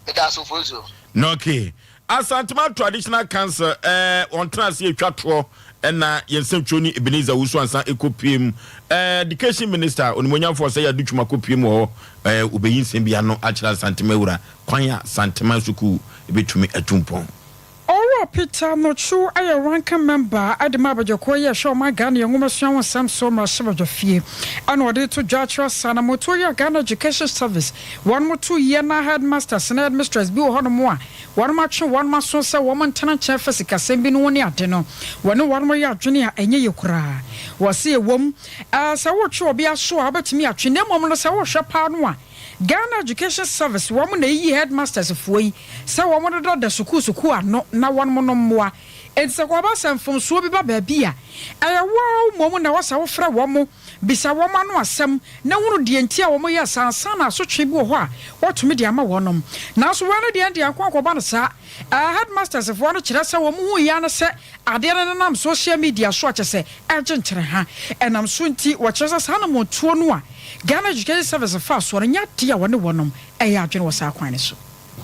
eda so fonso no okay Asanteman Traditional Council on transi etwatro na yensemtwoni Ebenezer Wusu ansa ekopiem education minister onimonyamfo say adutwuma kopiem ho obeyin sembia no akira Asanteman wura kwanya Asanteman suku ebetumi atumpon Peter Nochu a ranking member Adema Bajokoya Shoma Ghana Yongomasian Samso Mashabajofie and ordered to judge Sana Motoya Ghana Education Service 1 more 2 year na headmaster Senate Mistress Bill Honomoa 1 March 1 Mason sa woman tenant chair Fessica Sembi no one ateno 1 more year junior enye yokra was a wom as I watch or be a show about me at Chinemo Sawa Shapanwa Ghana Education Service woman a headmasters of way so one of the suku no na one monomoa ense kwa ba samfom so bi ba ba bia wow mom na wasa wo fra wo mo bisa wo ma no asem na hunu de ntia wo mo ya sansa na so twe bi wo ho a wotumi de ama wonom na so wano de akwa no sa headmasters of one kire se wo mo hu ya no se ade na nam social media so ache se urgent ha enam so nti wo kire se sa na mo tuo no a Ghana Education Service fa so nya tia wo ne wonom eya adwene wo sa kwan ne so.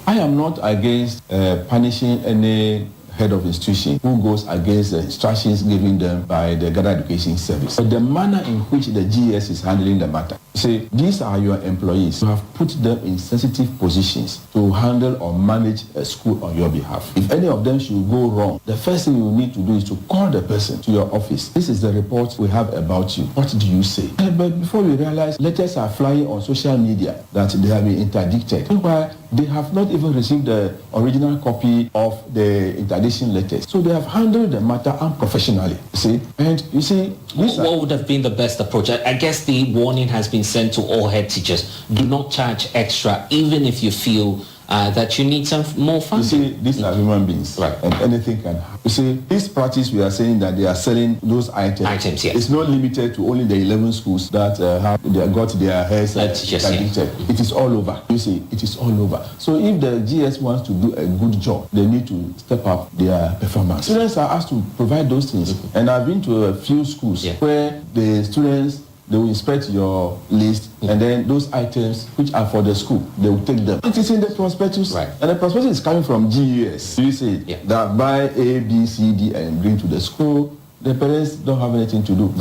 I am not against punishing any head of institution who goes against the instructions given them by the Ghana Education Service. But the manner in which the GS is handling the matter. See, these are your employees. You have put them in sensitive positions to handle or manage a school on your behalf. If any of them should go wrong, the first thing you need to do is to call the person to your office. This is the report we have about you. What do you say? But before we realize, letters are flying on social media that they have been interdicted. Meanwhile, they have not even received the original copy of the interdiction letters. So they have handled the matter unprofessionally. See? And you see, what would have been the best approach? I guess the warning has been sent to all head teachers. Do not charge extra, even if you feel that you need some more funding. You see, these are human beings, right? And anything can happen. You see, this practice we are saying that they are selling those items. Yes. It's not limited to only the 11 schools that have got their heads addicted. It is all over. You see, it is all over. So if the GS wants to do a good job, they need to step up their performance. Students are asked to provide those things. Mm-hmm. And I've been to a few schools where the students, they will inspect your list, and then those items which are for the school, they will take them. It is in the prospectus, right? And the prospectus is coming from GUS. You say that buy A, B, C, D, and bring to the school. The parents don't have anything to do.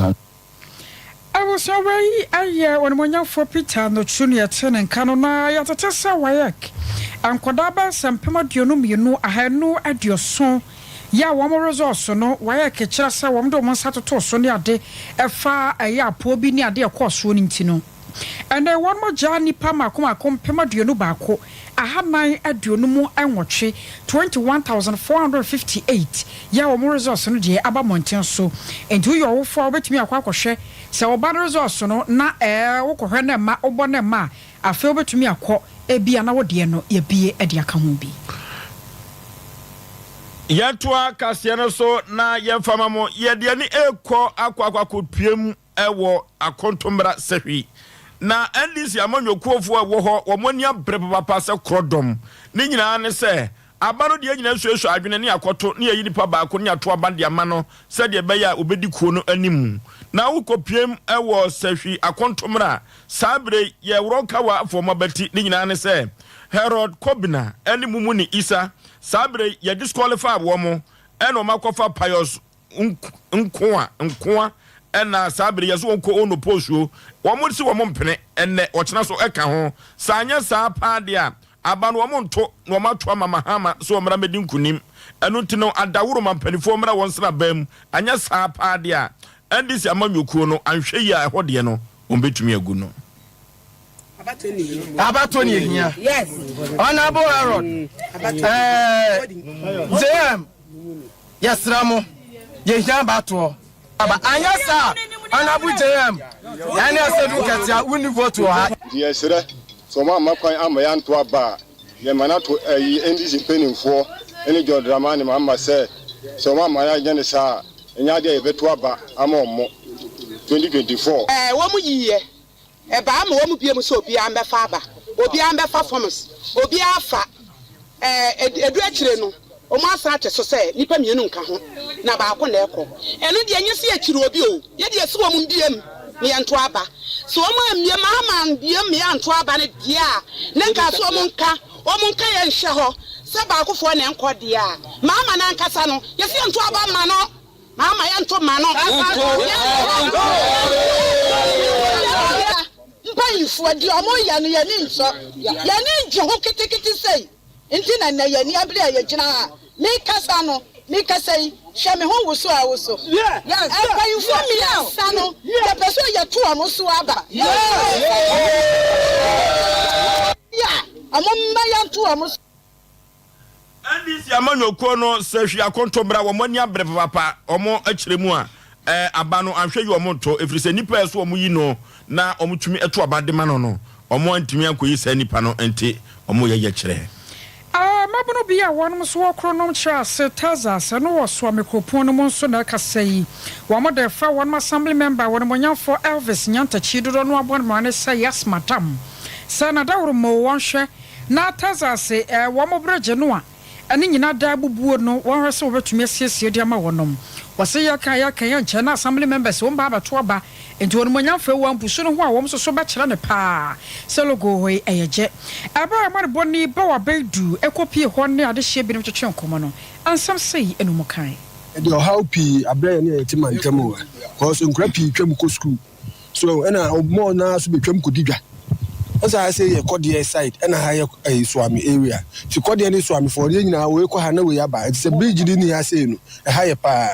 I was away when you for Peter no junior ten and canona yatasa wayak. And Kodaba Sam Pema Dionum, you know, I had no at your son. Ya wamo resource no waya kechira se wom do mo sato so ne ade efa ya po bi ne ade ekwoso ni ntino ene won mo ja nipa makom pema duonu baako ahanan aduonu mu enwotwe 21458 ya wamo resource no je aba monten so enti yo wo fo betimi akwakohwe se oba resource no na wo kohwe na ma obo na ma afi betimi akọ ebia na wo de no ye bie ade aka ho bi. Yatwa kasiano so na yemfama mo yediani eko akwa kopiem ewo akontombra sehwi na ndisi amanyokuofo ewo ho womonia brepapa se krodom ni nyina ne se abano de nyina suesu adwene ne akoto ne yayi nipa baako ne ato abande amano se de beya obedi kuo no animu na ukopiem ewo sehwi akontombra sabre ye wronka wa afomabati ni nyina ne se Herod Kobina animu ni Isa Sabre ya disqualify womo eno makofa pious nkoa ena sabre ya so onko ono posuo womo si womo mpene enne ochena so eka ho sanya sa pa de a aba no womo nto no mato mama hama so omra medi nkunim eno tino adaworo mampanifo omra wonsra bam anya sa pa de a endisi amanyokuo no anhwe ya ehode no ombetumi agu no Abatoni here. Yes. Honorable Aaron. JM. Yes, Ramo. Ye hear bato. Aba anyasa. Honorable JM. Yani asedu katia wini vote wa. Yes, sir. So ma kwan amayan to aba. Ye mana to NDC penimfo. Eni jo drama ni mama say. So ma ya gene sa. Enya de beto aba amommo 2024. Wo mu yiye. Eba am wo mu biem so obi am befa aba obi am befa forms obi afa edu akire no o mu asa ache so say nipa mienu nka ho na ba ko na ekọ eno de enye se akire obi o ye de esi wo mu biem ne yanto aba so o mu amie ma biem me yanto aba ne de a ne nka so o mu nka ye nhye ho se ba ko fo ne enko de a mama na nkasa no ye se yanto aba ma no mama yanto ma no Mpayifo di omo ya no ya ni nso ya ni nje ho kitikiti sei nti na ya ni abire ya gina me kasa no me kasa yi hwe me ho woso a woso yes mpayifo mi ya sa no ya peso ya to omo so aba ya amomma ya to omo ndisi amanyokuo no sehwi akontombra wo mani abre papa omo akiremu a abano anhwe yi omo nto efrise nipa eso omo yi no na omutumi eto abade ma no omo antimi akoyi sa nipa no enti omo ye kire mabono bia wonom so wokronom kyerase tazas no wo so microphone no so na kasai wo mo de fa wonom assembly member wonom nyamfo Elvis Nyantachi dodo no abon mo ne say yes madam sana dawro mo wonhwe na tazas wo mo breje no a ene nyina da bubuo no won hwese wo betumi asiesie de ama wonom wose yaka ya nche na assembly members wo ba bato aba enti wonom nyamfo wo ampusu no ho a wo so be kyere ne pa selogo hoi eyeje aba amare boni ba wa bedu ekopie ho ne ade hye bi no twetwe nkomo no ansam sei enu kan de how pi abrɛ ne yɛtima ntɛm cause nkura pi twam ko school so ɛna mo na so betwam ko didwa ɔsa say yɛ kɔde side ɛna ha yɛ Swami area ti kɔde ne Swami for yɛ nyina we kɔ ha na we aba it's a bridge ni ha say no ha yɛ pa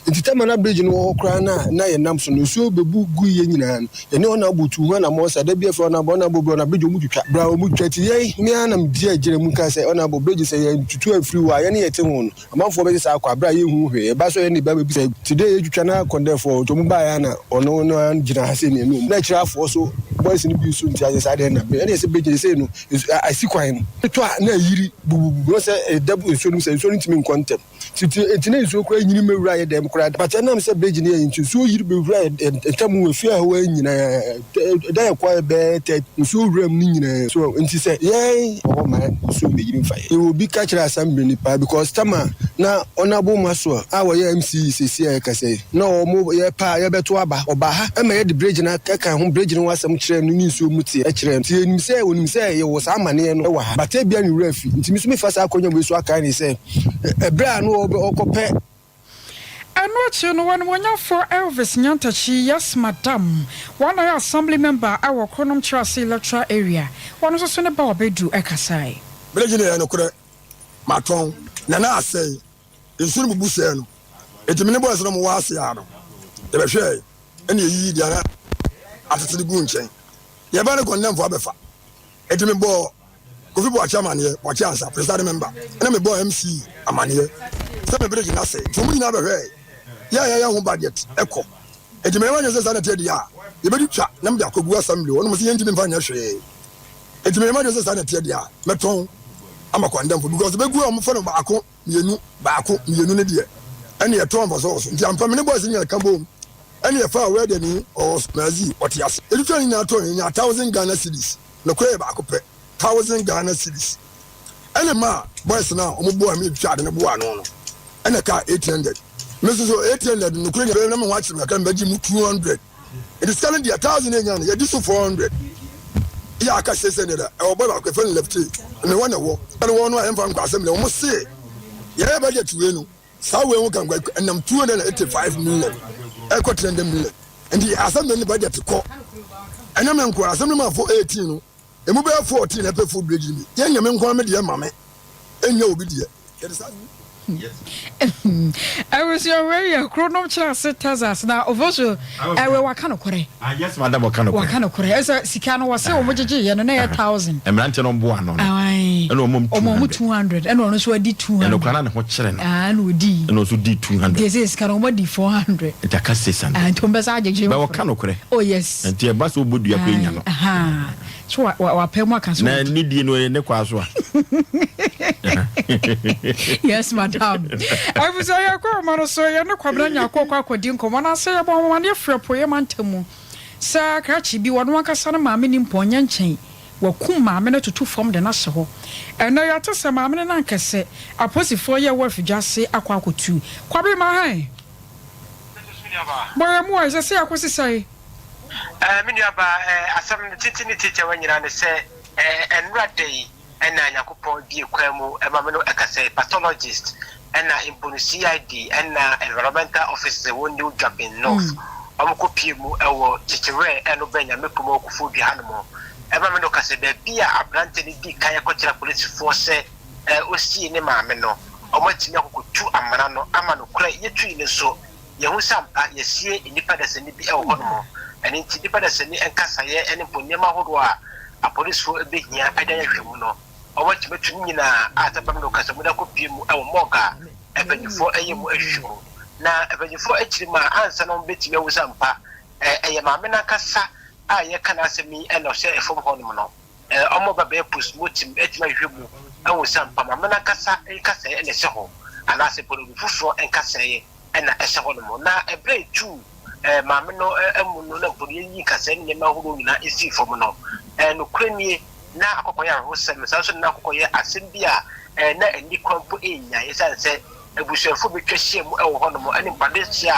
nti tamana bridge no wɔ kra na yɛ nam so no so bebu gu yɛ nyina yɛ ne ona butu ho na mo sa da bia fro na bo na bo na bridge mu twitwa bra mu twitwa ti yɛ me anam di agire mu ka say ona bo bridge say yɛ tutu afiri wa yɛ ne yɛ te ho no amanfo be say akwa bra yɛ hu hwe ba so yɛ ne ba be say today yɛ twitwa na konde for to mu ba ya na ono no gina ha say ne no na kyira afo so boys ni bi so nti aje sa de na be ene say bridge say no asikwan no to na yiri bubu say dabu so no say so ntimi nkontem ti na so kra nyini mewura yɛ dem kra but na say bridge ne yɛ nti so yiri bewura entam we fia ho anyina da yɛ kwa be te so wura mu nyina so nti say yɛ o ma so be yiri mfa yɛ obi ka kyerɛ assembly ni pa because tama na onabo maso a wɔ yɛ MC sesi yɛ ka say na o mo yɛ pa yɛ beto aba oba ha ma yɛ de bridge na ka ho bridge no wasam kyerɛ no ni so mu tie kyerɛ nti enim say onim say yɛ wɔ sa amane no wɔ ha but e bia ni wura fi nti mi so me fa sa akonya we so aka ni say ebra no okopɛ Anoche no one for Elvis Nyantachi, yes, madam. One assembly member, our Konom Chassi electoral area. One was a son about Bedu Ekasai. Belgian no correct. Maton, Nana say, in Sulu Buseno. It's a minimum as no Wasiano. The Beshay, and ye Diana after the Gunchen. You have a condemn for Befa. It's a member. Kofi Boachaman here, Boachansa, president member. And I'm a boy MC, a man here. Some breaking I say, for me never heard. Yeah, budget. Echo. And the man is a sanitary. You better chat, number Kobu assembly, one must enter in financial. And the man is a sanitary. Meton, I'm a condemn because the big woman from Bako, you know, and your tom was also. The unpermanent boys in your cabo. And your far away than or Smazi, what yes. It's turning out in 1,000 Ghana cities. No crab, 1,000 Ghana cities. And a ma, boys now, boy, me chat in a boy, and a car 800. Mrs. 800, no crane, I'm watching, I can bet you 200. It is currently 1,000 yen, you do 400. Yeah, I can say Senator, our brother, I can left it, and I want to walk. I don't want to have assembly, almost say. Yeah, but yet, you know, so we can go, and I'm 285 million. I got 10 million. And the assembly budget to call. And I'm going assembly for 18. And we have 14 at the food bridge. Young men call me dear mamma. And you'll be dear. I was already a chrono class tazas now of also I will wakano kore. Yes, madam wakano kore. As a Sikano was so much and 1,000. And Ranton on Buano. Aye. And 200 and also a D200. And Okaran Hotchen and would D and also D200. This is Karomadi 400. It a cassis and Tombasaji wakano kore. Oh yes. And Tia Basso would your opinion. Aha. So what Pema can need you know in the Quaswa. Yes, madam. I was a girl, so you're not Quabrana Coca Dinko. When I say about 1 year for a poem, Sir Catchy be one Wakasana Mammy in Ponyan chain. Wakum Mamma to 2 from the Nassau. And I told some Mamma and Uncle say, I put it 4 year worth just say Aquaco 2. Quabe my boy, I'm wise, I say, I was to say. Miniaba, some teacher when you're say, and rat day. And I could be a quemo, a mamma, I say, pathologist, and I impose CID, and environmental officer, one new job in North. Omokopimu, our Chichire, and Obenya, Mekumo, food the animal. A mamma, I said, there be a branded Kaya Cocha police force, Osi in a mamma, or what you could 2 Amarano, Amano, Clay, your tree, so Yahusampa, you see independence and be a hormone, and independence and Cassaye, and Ponema Hodwa, a police for a big year, I don't know. Or what you between at a bundle Casamuda copium, our moga, and when you for a issue. Now, when you for actually my answer on betting your Zampa, a mamma Cassa, I can answer me and say from Honmono. Omoba Bepus, Mutim, et my humu, ɛwɔ sɛ mpa ma mena kasa nkasa ɛna ɛhyɛ hɔ anaasɛ pɔlɔbi foforɔ nkasa ɛna ɛhyɛ hɔ nom na ɛbrɛ tu maame no ɛmu no na pɔlɔ yi kasa ne nneɛma ahorow nyinaa esi fam no nokura nie na akɔkɔyɛ ahosɛm saa nso na akɔkɔyɛ asɛm bi a na ani kwan po enya yɛsɛ sɛ abusuafo betwa hyia mu ɛwɔ hɔ nom ɛne mpade hyia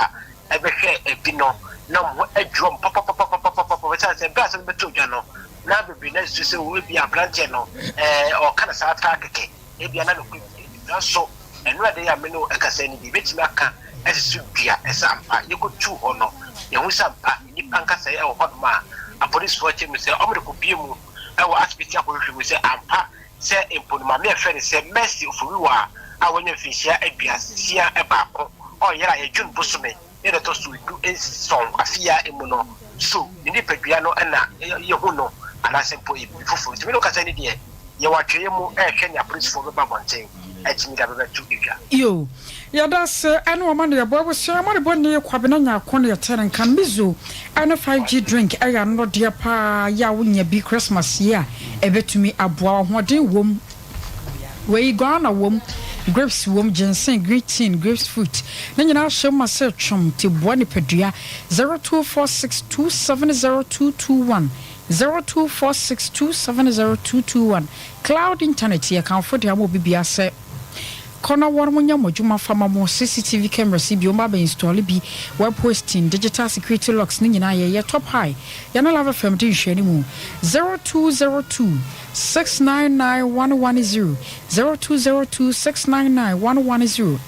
a ɛbɛhwɛ ebi no na mo adwom pɔpɔpɔpɔpɔpɔpɔ yɛsɛ sɛ bɛ asɛm bɛtɔ dwa no na bebree na su sɛ wo bi abrante no ɔka na saa taa kɛkɛ ebi ana no kɔ so ɛno ade ya me no ɛkasa ni bi betumi aka ɛsɛ dua ɛsɛ ampa yɛkɔtu hɔ no yɛho sɛ ampa nipa nkasa ɛwɔ hɔ nom a apolisifoɔ kyɛ mu sɛ ɔmde kɔ bie mu ɛwɔ asibiti akɔhwehwɛ mu sɛ ampa sɛ mponuma me ɛfɛ ne sɛ mercy oforiwa a wɔnyɛ mfinhyia aduasia ɛbaako ɔyɛrɛ a yɛdwon bosome ne dɛtɔ so du nsɔn afia emu no so ne nipadua no ɛna yɛho no anaasɛ mpo ebi foforɔ ntumi no kasa ne deɛ yɛwɔ atwɛyɛ mu ɛhwɛ ne apolisifoɔ bɛba abɔnten ɛtumi da bɛbɛto edwa yo yɛda sɛ ɛne ɔma ne yɛbɔ abusua ma ne bɔ ne kwabena nyako ne yɛtɛre nka mbizo ɛne 5G drink ɛyɛ no deɛ paa yɛ a wonya bi Christmas yi a ɛbɛtumi aboa hoɔden wom wei guana wom grapes wom ginseng green tea grapefruit na nyina hyɛ ma sɛ twom te boa ne padua 0246270221 0246270221 cloud internet yɛ kanfo de amo bibia sɛ kono war mo nyamo djuma fama mo CCTV camera si bi o ma be install bi web hosting digital security locks ni nyina ye top high ya na love fm din hwani mu 0202 699110 0202699110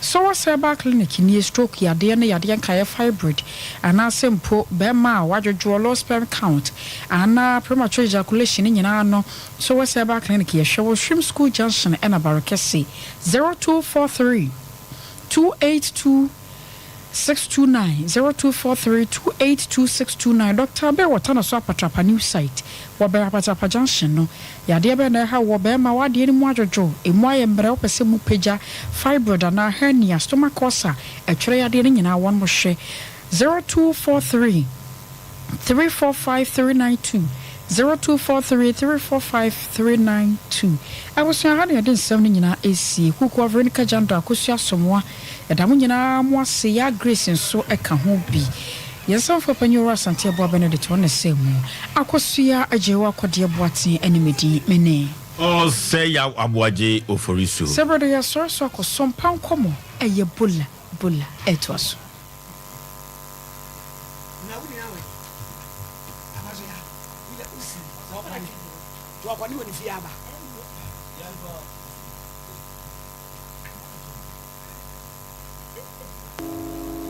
so what's clinic ni stroke ya de na ya de nka fibroid ana sempo be ma wadwodwo low sperm count ana premature ejaculation ni nyina no so what's clinic ya hwe shrim school junction and abarakesi 0243 282 629 0243 282 629 Dr. Be watana so apatrapa new site wo be apatrapa junction no ya de be na ha wo be ma wade ni mu adwojo emu aye mbre wo pese mu pagya fibroid na hernia stomach ulcer etwere ya de ni nyina won mo hwe 0243 345392 0243345392 I was saying I didn't say nyina esi kuku Veronica Jando akosua somwa edam nyina mo ase ya grace nso eka ho bi yesam for panyo asante abo Benedict won say mu akosua ajewa kwode boate animedi mene o say ya aboaje oforiso sebrede ya so akosompa nkomo eye bola etwaso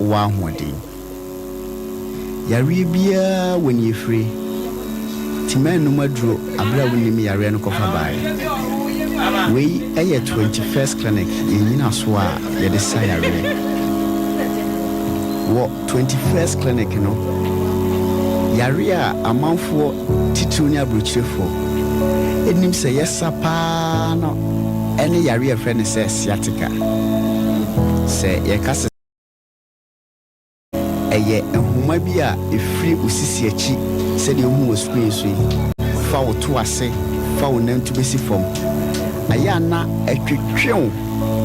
wa hodi yare bia woni free timanu madro abra woni yare no kofa bae we eye 21st clinic yenyina so a ye de sa yare wo 21st clinic no yare a amanfo tituni abrochirefo enim se yesa pa no ene yare e friend se sciatica se ye kase eye ehuma bi a efri osisi achi se de ohu osukun so fa wo to ase fa wo nantu besi fom aya na etwetwew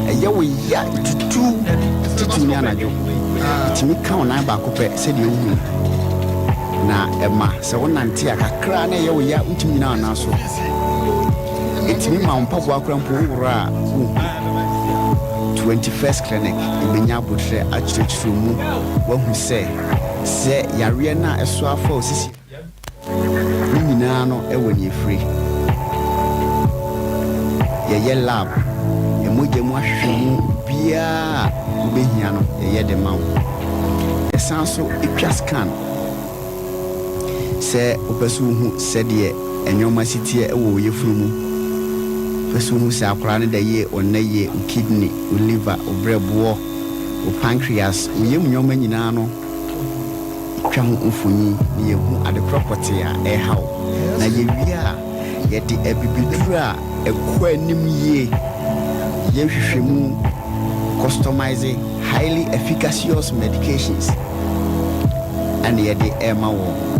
eye wo ya tutu titumi anajo timi ka ona ba kopɛ se de ohu na ema se wonante akakra na eye wo ya ntumi na ana so etimi ma mpabo akra mpo wura 21st clinic ibenya botre achirechiro mu wahu se yare na eso afa osisi nyina no ewani efri ye lab emoje mu ahwemu bia ubehia no ye de mawo esanso etwa scan se opesu hu se de enyoma sitie ewo yefuru mu pesu hu se akora ne da ye onaye kidney liver obrebo pancreas yem nyoma nyina no twa ho mfoni ne yehu ade property a haw na ye wia ye de abibiduru a ekwa anim ye ye hwehwemu customizing highly efficacious medications and ye de ema wo